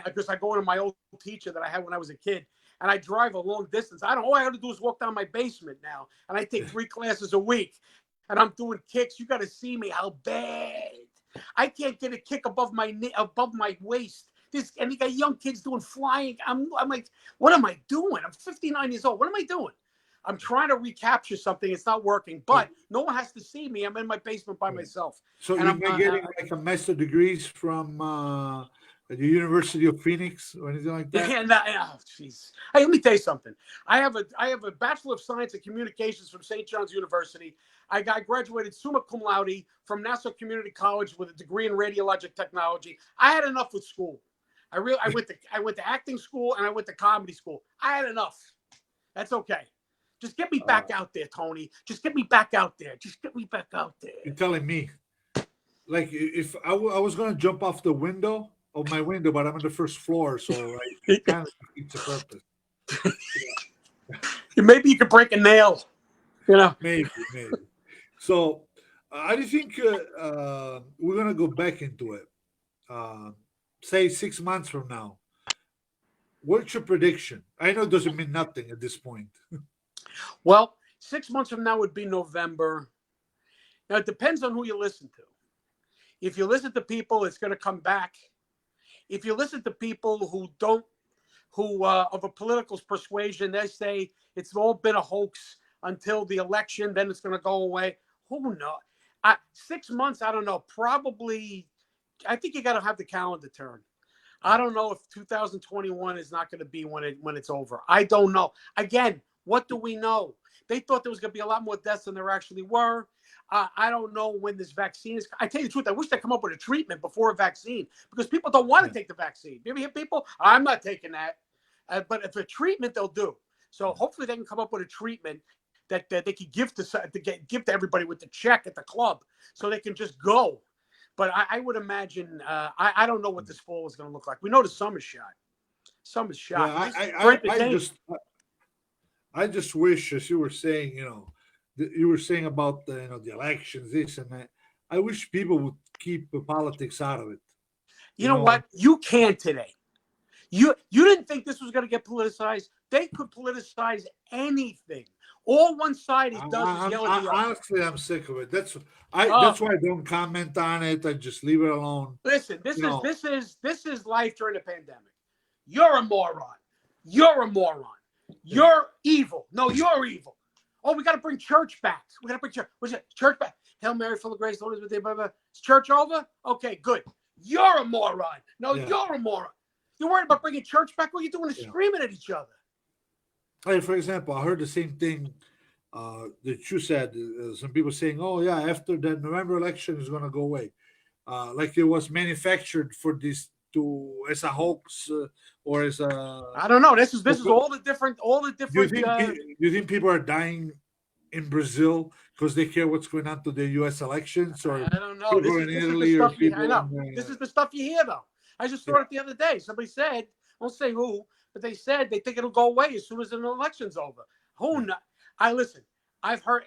because I go into my old teacher that I had when I was a kid, and I drive a long distance. All I have to do is walk down my basement now, and I take 3 classes a week, and I'm doing kicks. You got to see me how bad I can't get a kick above my waist. And you got young kids doing flying. I'm like, what am I doing? I'm 59 years old. What am I doing? I'm trying to recapture something. It's not working, but no one has to see me. I'm in my basement by myself. So you're getting like a master degrees from the University of Phoenix or anything like that? Oh, jeez. Hey, let me tell you something. I have a Bachelor of Science in Communications from St. John's University. I graduated summa cum laude from Nassau Community College with a degree in radiologic technology. I had enough with school. I went to acting school and I went to comedy school. I had enough. That's okay. Just get me back out there, Tony. Just get me back out there. Just get me back out there. You're telling me, like, if I was going to jump off the window of my window, but I'm on the first floor, so it kind of defeats the purpose. Maybe you could break a nail. Maybe. So I think we're going to go back into it. Say 6 months from now. What's your prediction? I know it doesn't mean nothing at this point. Well, 6 months from now would be November. Now, it depends on who you listen to. If you listen to people, it's going to come back. If you listen to people who of a political persuasion, they say it's all been a hoax until the election, then it's going to go away. Who knows? 6 months, I don't know. Probably, I think you got to have the calendar turn. I don't know if 2021 is not going to be when it's over. I don't know. Again, what do we know? They thought there was going to be a lot more deaths than there actually were. I don't know when this vaccine is. I tell you the truth, I wish they'd come up with a treatment before a vaccine, because people don't want to take the vaccine. You ever hear people? I'm not taking that. But if a treatment, they'll do. So hopefully they can come up with a treatment that they can give to everybody with the check at the club, so they can just go. But I would imagine, I don't know what this fall is going to look like. We know the summer's shot. Summer's shot. Yeah, I just wish, as you were saying, you were saying about the elections, this and that. I wish people would keep the politics out of it. You know what? You can today. You didn't think this was going to get politicized. They could politicize anything. All one side does is yell at the other. Honestly, I'm sick of it. That's why I don't comment on it. I just leave it alone. Listen, this is life during the pandemic. You're a moron. You're a moron. You're evil. No, you're evil. Oh, we got to bring church back. We got to bring church. What's it? Church back. Hail Mary, full of grace, Lord is with thee. Blah, blah. Is church over? Okay, good. You're a moron. No, you're a moron. You're worried about bringing church back? What are you doing? Screaming at each other. Hey, for example, I heard the same thing that you said. Some people saying, "Oh, yeah, after the November election is going to go away," like it was manufactured for this as a hoax or as a. I don't know. This is all the different. Do you think people are dying in Brazil because they care what's going on to the U.S. elections, or I don't know. This is the stuff you hear, though. I just saw it the other day. Somebody said, "Don't say who," but they said they think it'll go away as soon as an election's over. Who knows? I listen. I've heard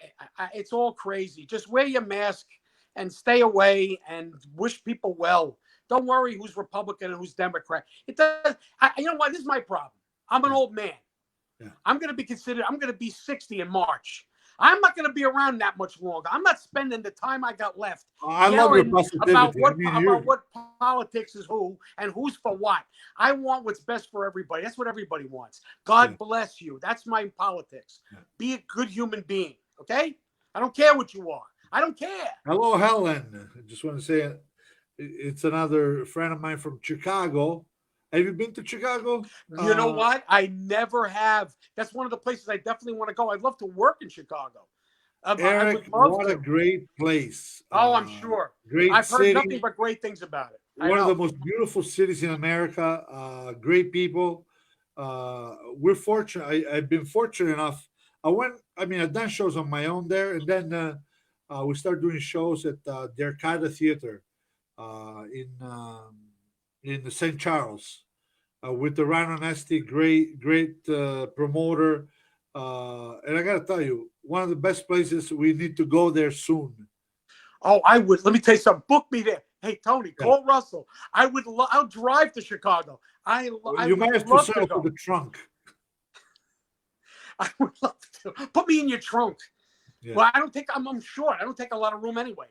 it's all crazy. Just wear your mask and stay away and wish people well. Don't worry who's Republican and who's Democrat. It does. You know what? This is my problem. I'm an old man. Yeah. I'm going to be 60 in March. I'm not going to be around that much longer. I'm not spending the time I got left I love your positivity. about what politics is who and who's for what. I want what's best for everybody. That's what everybody wants. God bless you. That's my politics. Be a good human being, okay? I don't care what you are. I don't care. Hello, Helen. I just want to say it's another friend of mine from Chicago. Have you been to Chicago? You know what? I never have. That's one of the places I definitely want to go. I'd love to work in Chicago. Eric, what a great place. Oh, I'm sure. I've heard nothing but great things about it. One of the most beautiful cities in America. Great people. We're fortunate. I've been fortunate enough. I've done shows on my own there, and then we started doing shows at the Arcada Theater in the St. Charles with the Ryan Onesti, great promoter. And I got to tell you, one of the best places. We need to go there soon. Oh, I would. Let me tell you something. Book me there. Hey, Tony, call Russell. I'll drive to Chicago. You might have to settle for the trunk. I would love to. Put me in your trunk. Yeah. Well, I'm short. I don't take a lot of room anyway.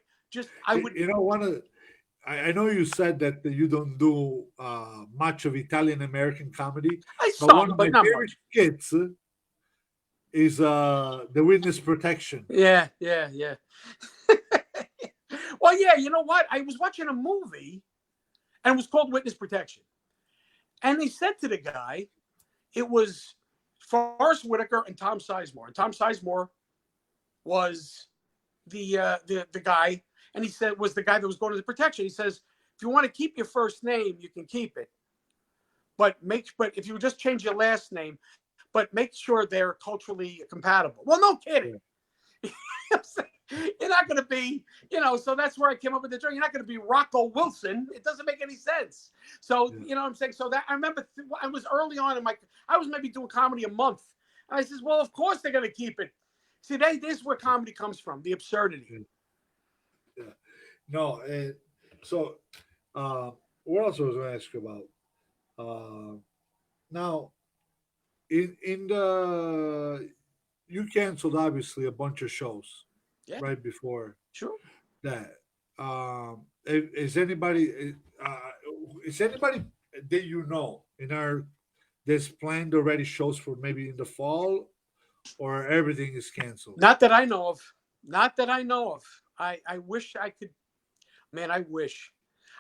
I know you said that you don't do much of Italian American comedy. But one of my not favorite skits is the witness protection. Yeah. Well, yeah, you know what? I was watching a movie and it was called Witness Protection. And they said to the guy, it was Forrest Whitaker and Tom Sizemore. And Tom Sizemore was the guy, and he said was the guy that was going to the protection. He says, if you want to keep your first name, you can keep it. But if you just change your last name, but make sure they're culturally compatible. Well, no kidding. Yeah. You're not going to be, so that's where I came up with the joke. You're not going to be Rocco Wilson. It doesn't make any sense. So, you know what I'm saying? So that I remember I was early on I was maybe doing comedy a month. And I says, well, of course they're going to keep it. See, this is where comedy comes from, the absurdity. Yeah. No. So what else was I going to ask you about? Now, in the, you canceled obviously a bunch of shows right before that. Is anybody that you know there's planned already shows for maybe in the fall, or everything is canceled? Not that I know of. I wish I could. Man, I wish.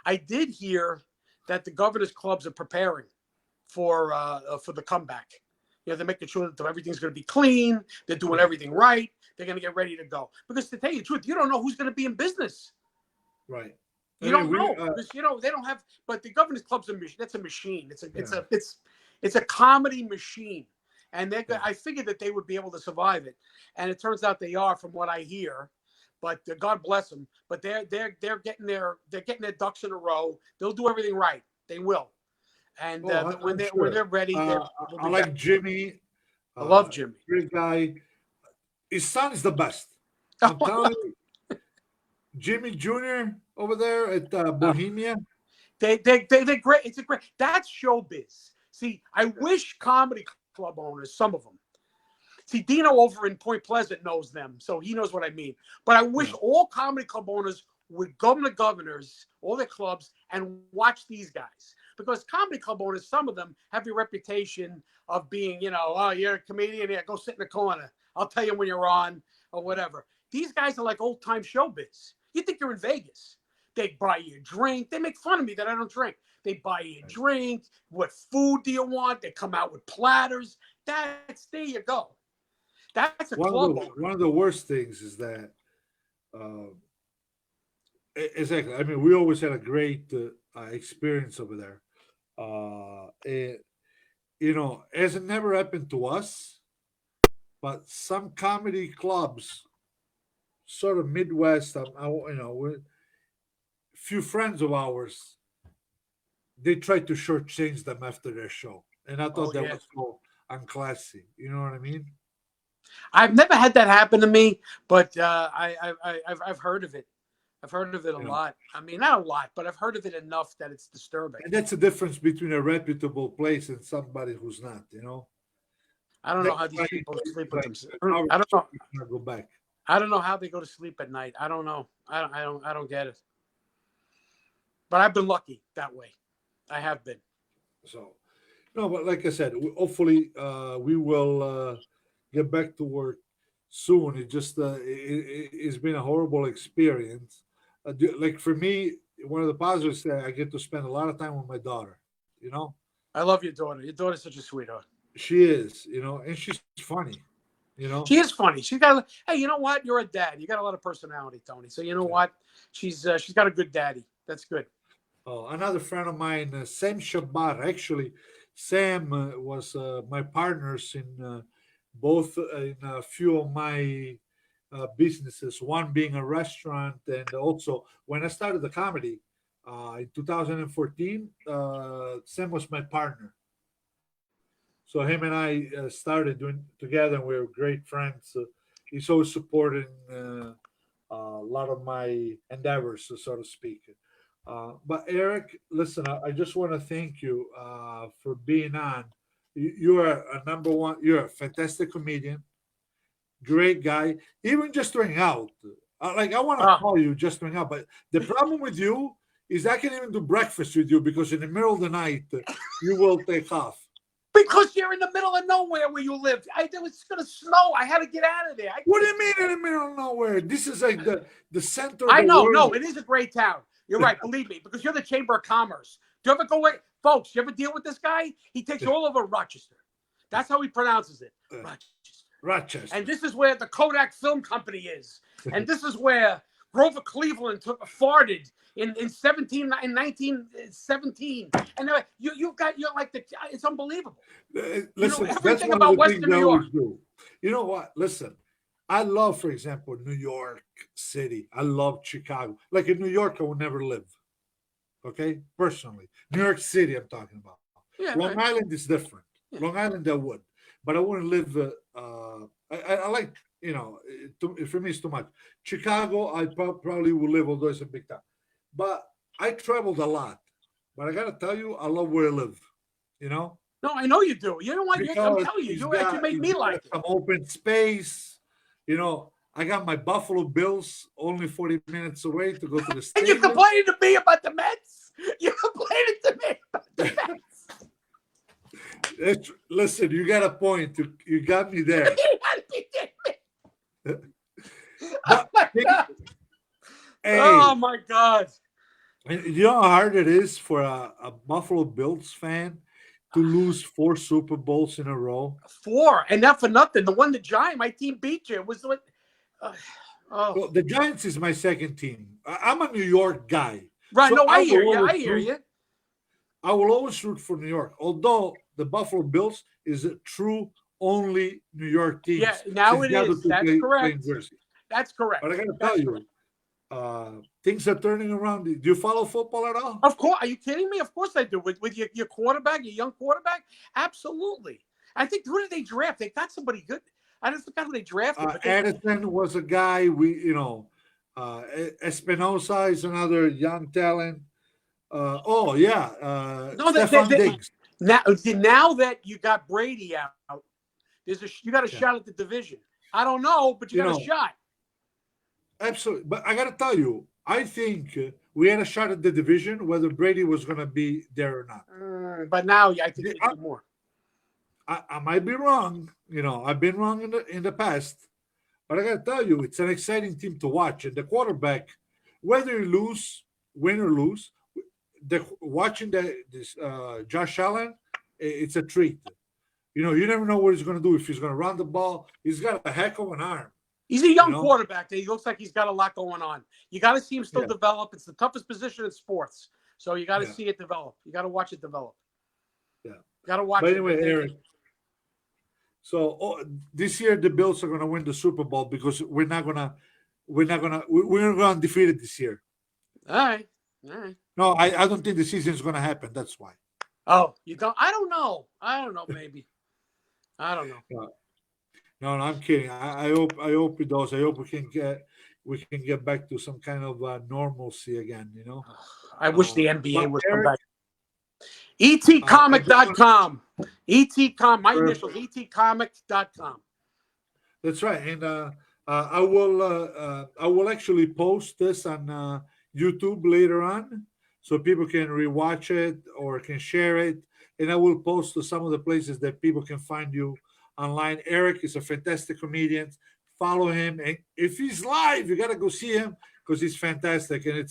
I did hear that the governors' clubs are preparing for the comeback. They're making sure that everything's going to be clean. They're doing everything right. They're going to get ready to go. Because to tell you the truth, you don't know who's going to be in business. Right. You don't know because they don't have. But the governors' club's that's a machine. It's a comedy machine, and I figured that they would be able to survive it, and it turns out they are, from what I hear. But God bless them. But they're getting their ducks in a row. They'll do everything right. They will. And when they're ready, I like Jimmy. I love Jimmy. Great guy. His son is the best. I'm telling you, Jimmy Jr. over there at Bohemia. They're great. It's a great. That's showbiz. See, I wish comedy club owners, some of them. See, Dino over in Point Pleasant knows them, so he knows what I mean. But I wish all comedy club owners would go to the governors, all their clubs, and watch these guys. Because comedy club owners, some of them have the reputation of being, oh, you're a comedian, go sit in the corner. I'll tell you when you're on or whatever. These guys are like old-time showbiz. You think you're in Vegas. They buy you a drink. They make fun of me that I don't drink. They buy you a drink. What food do you want? They come out with platters. There you go. That's a club owner. One of the worst things is that, exactly. I mean, we always had a great experience over there. It hasn't never happened to us, but some comedy clubs, sort of Midwest, few friends of ours, they tried to shortchange them after their show, and I Oh thought that yeah. was so unclassy. You know what I mean? I've never had that happen to me, but I've heard of it. I've heard of it a You know, lot. I mean, not a lot, but I've heard of it enough that it's disturbing. and that's the difference between a reputable place and somebody who's not. You know, I don't know that's how these why people it's sleep with like themselves. our I don't know. not go back. I don't know how they go to sleep at night. I don't know. I don't get it. But I've been lucky that way. I have been. So no, but like I said, hopefully we will get back to work soon. It just it's been a horrible experience. Like for me, one of the positives that I get to spend a lot of time with my daughter. You know, I love your daughter. Your daughter's such a sweetheart. she is. You know, and she's funny. You know, She is funny. She's got. Hey, you know what? You're a dad. You got a lot of personality, Tony. So you know yeah. what? She's got a good daddy. That's good. Another friend of mine, Sam Shabar. Actually, Sam was my partners in both in a few of my businesses. One being a restaurant, and also when I started the comedy in 2014, Sam was my partner. So him and I started doing together. And we were great friends. He's always supporting a lot of my endeavors, so to speak. But Eric, listen, I just want to thank you for being on. You are a number one. You're a fantastic comedian, great guy. Even just to hang out, like I want to Ah, call you just to hang out. But the problem with you is I can even do breakfast with you because in the middle of the night you will take off. because you're in the middle of nowhere where you live. It was going to snow. I had to get out of there. I What do couldn't you do mean in that. the middle of nowhere? This is like the center of I the know. No, world. it is a great town. You're right. Believe me, because you're the Chamber of Commerce. Do you ever go away, folks? You ever deal with this guy? He takes you all over Rochester. That's how he pronounces it, Rochester. And Rochester. this is where the Kodak Film Company is. And this is where Grover Cleveland farted in 1917. And you're like it's unbelievable. You know Listen, that's everything one of about the things Western I New York. always do. You know what? Listen, I love, for example, New York City. I love Chicago. Like in New York, I would never live. Okay, personally, New York City, I'm talking about. Yeah, Long right. Island is different. Yeah. Long Island, I would, but I wouldn't live. I like for me it's too much. Chicago, I probably would live, although it's a big town. But I traveled a lot. But I gotta tell you, I love where I live. You know, No, I know you do. You know what? I'm because telling you, you actually make he's me got like it. some open space. You know, I got my Buffalo Bills only 40 minutes away to go to the And you stadium. complaining to me about the Mets? You complaining to me about the Mets? Listen, you got a point. You got me there. You gotta be kidding me. Oh But my God. hey, Oh my God. you know how hard it is for a Buffalo Bills fan to lose four Super Bowls in a row? Four, and not for nothing. The one the Giant, my team beat you. It was like, uh, oh, Well, the Giants is my second team. I'm a New York guy, right. so No, I hear you. I hear you. I will always root for New York. Although the Buffalo Bills is a true only New York Yeah, teams now since it the other is. two That's play in correct. Jersey. That's correct. But I got to tell That's correct. you, things are turning around. Do you follow football at all? Of course. Are you kidding me? Of course I do. With your quarterback, your young quarterback? Absolutely. I think who did they draft? They got somebody good. I don't forgot who they drafted, but they Addison was a guy Espinosa is another young talent. no Stefan Diggs. now that you got Brady out, you got a Yeah, shot at the division. I don't know, but you you got a know, shot. absolutely. But I got to tell you, I think we had a shot at the division, whether Brady was going to be there or not. But now I think you I, do more. I might be wrong. You know, I've been wrong in the past, but I got to tell you, it's an exciting team to watch. And the quarterback, whether you win or lose, watching this Josh Allen, it's a treat. You know, you never know what he's going to do. If he's going to run the ball, he's got a heck of an arm. He's a You young know, quarterback. He looks like he's got a lot going on. You got to see him still yeah, develop. It's the toughest position in sports, so you got to yeah, see it develop. You got to watch it develop. yeah. You got to But watch it. anyway, Eric. So this year the Bills are going to win the Super Bowl because we're going undefeated this year. All right, all right. No, I don't think the season is going to happen. That's why. Oh, you don't? I don't know. I don't know. Maybe. I don't know. No, no, I'm kidding. I hope it does. I hope we can get back to some kind of normalcy again. I wish the NBA But would come Eric, back. I just want etcomic.com. ETCom. My initials. perfect. etcomic.com. That's right, and I will actually post this on YouTube later on, so people can rewatch it or can share it, and I will post to some of the places that people can find you online. Eric is a fantastic comedian. Follow him, and if he's live, you gotta go see him because he's fantastic, and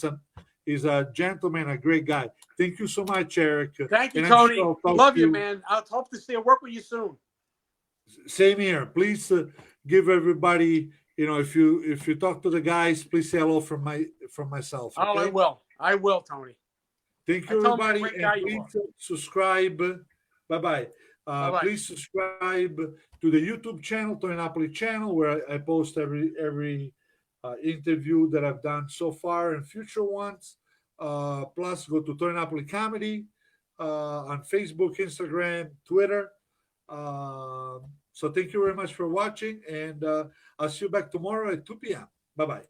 he's a gentleman, a great guy. Thank you so much, Eric, Thank you, and I'm sure Tony. I'll talk Love to you, you. man. I'll hope to see you. Work with you soon. Same here. Please give everybody, if you talk to the guys, please say hello from myself. Oh, I Okay. will. I will, Tony. Thank I you, tell him what a everybody, great and guy you please are. subscribe. Bye bye. Bye bye. Please subscribe to the YouTube channel, Tony Napoli channel, where I post every interview that I've done so far and future ones. Plus, go to Tony Napoli Comedy on Facebook, Instagram, Twitter. So thank you very much for watching, and I'll see you back tomorrow at 2 p.m. Bye bye.